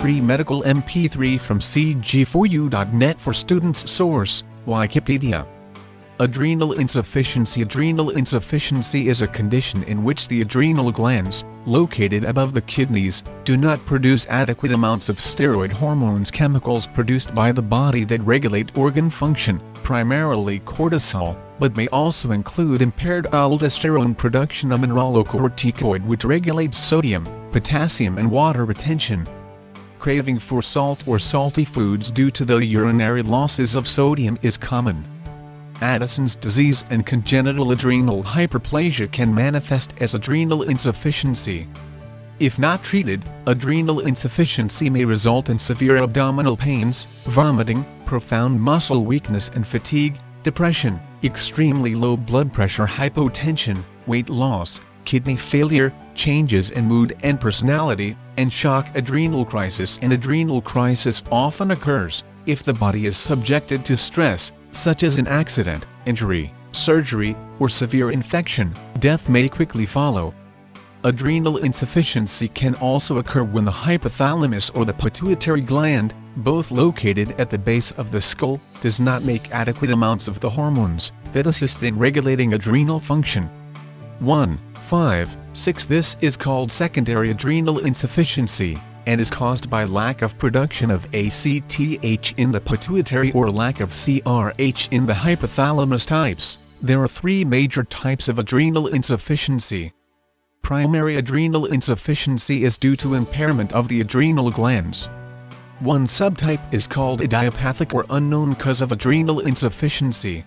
free medical MP3 from cg4u.net for students. Source: Wikipedia. Adrenal insufficiency. Adrenal insufficiency is a condition in which the adrenal glands, located above the kidneys, do not produce adequate amounts of steroid hormones, chemicals produced by the body that regulate organ function, primarily cortisol, but may also include impaired aldosterone production, a mineralocorticoid which regulates sodium, potassium and water retention. Craving for salt or salty foods due to the urinary losses of sodium is common. Addison's disease and congenital adrenal hyperplasia can manifest as adrenal insufficiency. If not treated, adrenal insufficiency may result in severe abdominal pains, vomiting, profound muscle weakness and fatigue, depression, extremely low blood pressure, hypotension, weight loss, kidney failure, changes in mood and personality, and shock. Adrenal crisis. An adrenal crisis often occurs if the body is subjected to stress, such as an accident, injury, surgery, or severe infection. Death may quickly follow. Adrenal insufficiency can also occur when the hypothalamus or the pituitary gland, both located at the base of the skull, does not make adequate amounts of the hormones that assist in regulating adrenal function. 1, 5, 6. This is called secondary adrenal insufficiency, and is caused by lack of production of ACTH in the pituitary or lack of CRH in the hypothalamus. Types. There are three major types of adrenal insufficiency. Primary adrenal insufficiency is due to impairment of the adrenal glands. One subtype is called idiopathic or unknown cause of adrenal insufficiency.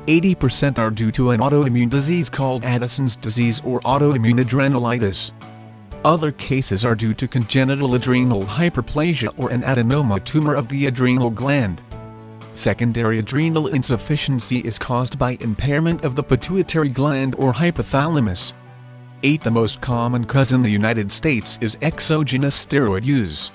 80% are due to an autoimmune disease called Addison's disease or autoimmune adrenalitis. Other cases are due to congenital adrenal hyperplasia or an adenoma tumor of the adrenal gland. Secondary adrenal insufficiency is caused by impairment of the pituitary gland or hypothalamus. 8. The most common cause in the United States is exogenous steroid use.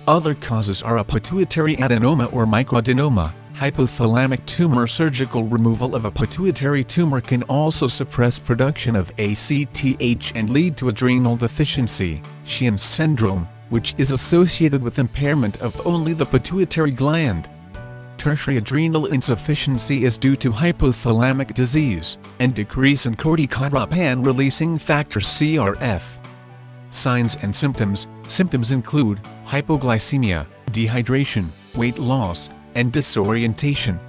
Other causes are a pituitary adenoma or microadenoma, hypothalamic tumor. Surgical removal of a pituitary tumor can also suppress production of ACTH and lead to adrenal deficiency, Sheehan syndrome, which is associated with impairment of only the pituitary gland. Tertiary adrenal insufficiency is due to hypothalamic disease and decrease in corticotropin-releasing factor (CRF). Signs and symptoms. Symptoms include hypoglycemia, dehydration, weight loss, and disorientation.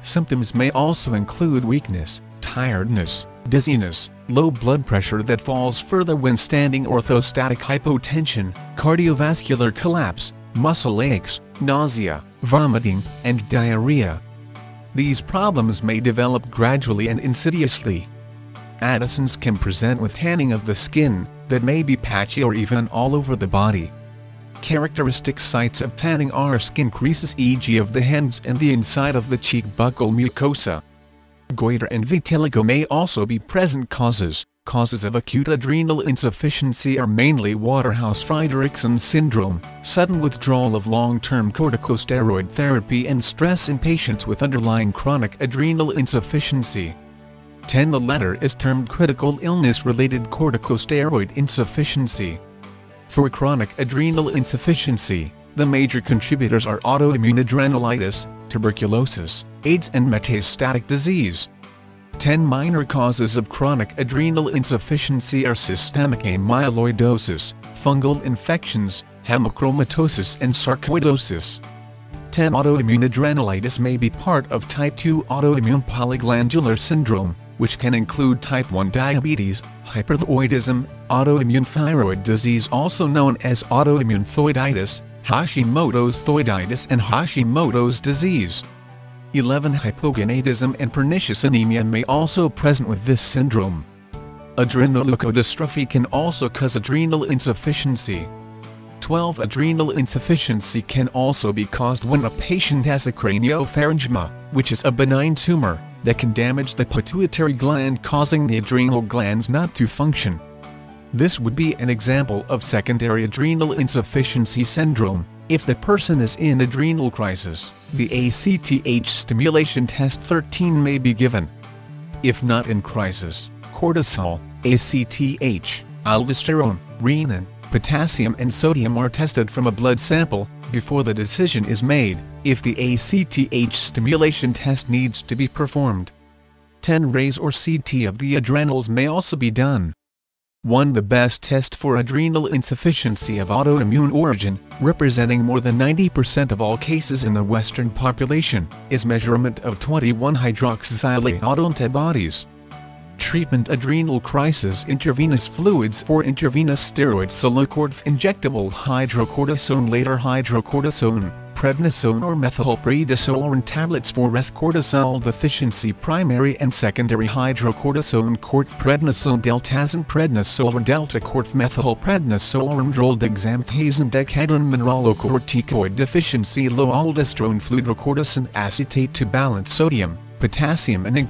Symptoms may also include weakness, tiredness, dizziness, low blood pressure that falls further when standing, orthostatic hypotension, cardiovascular collapse, muscle aches, nausea, vomiting, and diarrhea. These problems may develop gradually and insidiously. Addison's can present with tanning of the skin that may be patchy or even all over the body. Characteristic sites of tanning are skin creases, e.g. of the hands and the inside of the cheek buccal mucosa. Goiter and vitiligo may also be present causes. Causes of acute adrenal insufficiency are mainly Waterhouse-Friderichsen syndrome, sudden withdrawal of long-term corticosteroid therapy, and stress in patients with underlying chronic adrenal insufficiency. 10. The latter is termed critical illness-related corticosteroid insufficiency. For chronic adrenal insufficiency, the major contributors are autoimmune adrenalitis, tuberculosis, AIDS and metastatic disease. 10 minor causes of chronic adrenal insufficiency are systemic amyloidosis, fungal infections, hemochromatosis and sarcoidosis. 10 Autoimmune adrenalitis may be part of type 2 autoimmune polyglandular syndrome, which can include type 1 diabetes, hyperthyroidism, autoimmune thyroid disease also known as autoimmune thyroiditis, Hashimoto's thyroiditis and Hashimoto's disease. 11 Hypogonadism and pernicious anemia may also present with this syndrome. Adrenoleukodystrophy can also cause adrenal insufficiency. 12 Adrenal insufficiency can also be caused when a patient has a craniopharyngioma, which is a benign tumor that can damage the pituitary gland, causing the adrenal glands not to function. This would be an example of secondary adrenal insufficiency syndrome. If the person is in adrenal crisis, the ACTH stimulation test 13 may be given. If not in crisis, cortisol, ACTH, aldosterone, renin, potassium and sodium are tested from a blood sample, before the decision is made, if the ACTH stimulation test needs to be performed. 10 rays or CT of the adrenals may also be done. 1. The best test for adrenal insufficiency of autoimmune origin, representing more than 90% of all cases in the Western population, is measurement of 21-hydroxyl autoantibodies. Treatment: adrenal crisis, intravenous fluids for intravenous steroids, Solocortef, injectable hydrocortisone, later hydrocortisone, prednisone or methylprednisolone tablets for rest, cortisol deficiency, primary and secondary hydrocortisone, cortiprednisone, deltazone, prednisolone, deltacortef, methylprednisolone, roldexamethasone, decadone, mineralocorticoid deficiency, low aldosterone, fludrocortisone acetate to balance sodium, potassium and